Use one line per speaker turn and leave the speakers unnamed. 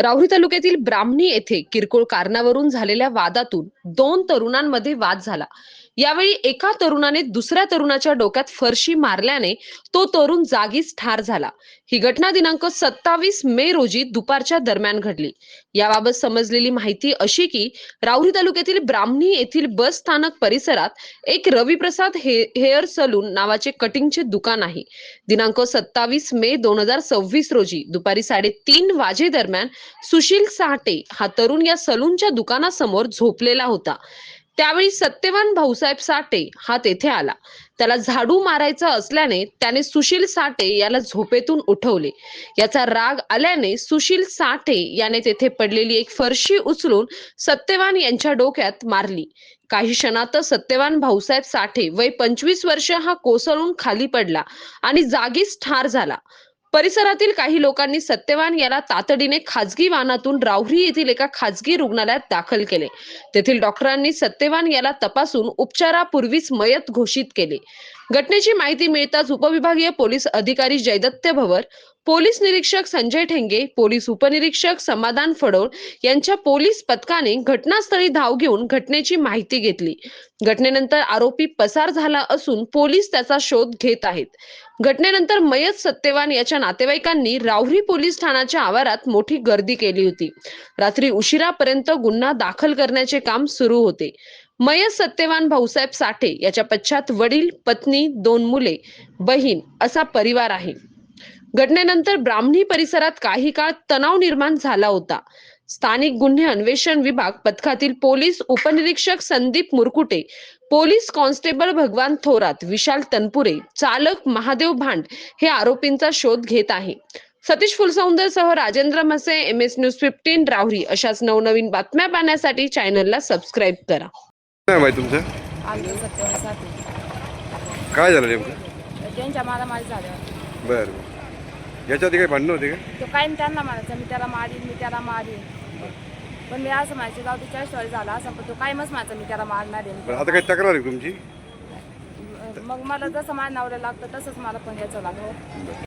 राहुरी तालुक्यातील ब्राह्मणी येथे किरकोळ कारणावरून झालेल्या वादातून दोन तरुणांमध्ये वाद झाला। यावेळी एका तरुणाने दुसऱ्या तरुणाच्या डोक्यात फरशी मारल्याने तो तरुण जागीच ठार झाला। ही घटना दिनांक 27 मे रोजी दुपारच्या दरम्यान घडली। याबाबत समजलेली माहिती अशी की राहुरी तालुक्यातील ब्राह्मणी येथील बस स्थानक परिसरात एक रविप्रसाद हेअर सलून नावाचे कटिंगचे दुकान आहे। दिनांक 27 मे 2026 रोजी दुपारी 3:30 वाजे दरम्यान सुशील साहटे हा तरुण या सलूनच्या दुकानासमोर झोपलेला होता। त्यावेळी सत्यवान भाऊसाहेब साठे हा तेथे आला। त्याला झाडू मारायचा असल्याने त्याने सुशील साठे याला झोपेतून उठवले। याचा राग आल्याने सुशील साठे याने तेथे पडलेली एक फरशी उचलून सत्यवान यांच्या डोक्यात मारली। काही क्षणातच सत्यवान भाऊसाहेब साठे वय 25 वर्ष हा कोसळून खाली पडला आणि जागीच ठार झाला। परिसरातील काही लोकांनी सत्यवान याला तातडीने खाजगी वाहनातून राहुरी येथील एका खाजगी रुग्णालयात दाखल केले। तेथील डॉक्टरांनी सत्यवान याला तपासून उपचारापूर्वीच मयत घोषित केले। घटनेची माहिती मिळताच उपविभागीय पोलीस अधिकारी जयदत्त भवर, पोलीस निरीक्षक संजय ठेंगे, पोलीस उपनिरीक्षक समाधान फडोळ यांच्या पोलीस पथकाने घटनास्थळी धाव घेऊन घटनेची माहिती घेतली। घटनेनंतर आरोपी पसार झाला असून पोलीस त्याचा शोध घेत आहेत। घटनेनंतर मयत सत्यवान याच्या नातेवाईकांनी राहुरी पोलीस ठाण्याच्या आवारात मोठी गर्दी केली होती। रात्री उशिरापर्यंत गुन्हा दाखल करण्याचे काम सुरू होते। मयत सत्यवान भाऊसाहेब साठे याच्या पश्चात वडील, पत्नी, 2 मुले, बहीण असा परिवार आहे। घटनेनंतर ब्राह्मणी परिसरात काही काळ तणाव निर्माण झाला होता। स्थानिक गुन्हे अन्वेषण विभाग पथकातील पोलीस उपनिरीक्षक संदीप मुरकुटे, पोलीस कॉन्स्टेबल भगवान थोरात, विशाल तनपुरे, चालक महादेव भांड हे आरोपींचा शोध घेत आहे। सतीश फुलसौंदरसह राजेंद्र मसे, MS न्यूज 15 राहुरी अशाच नवनवीन बातम्या पाहण्यासाठी चॅनलला सबस्क्राईब करा।
काय माहिती तुमचं?
आमचं सत्यवान
काय झालं नेमकं?
त्यांच्या मारामारी झाल्या।
बरं, याच्या आधी काही भांडणं होते का?
तो काय त्यांना म्हणायचं मी त्याला मारीन, पण मी असं म्हणायचं जाऊ तिच्या स्टॉरी झाला असं, पण तो काय मस्त म्हणायचं मी त्याला मारणार आहे।
आता काही तक्रार आहे तुमची?
मग मला जसं माझ्या नवऱ्याला लागतं तसंच मला पण यायचं लागलं।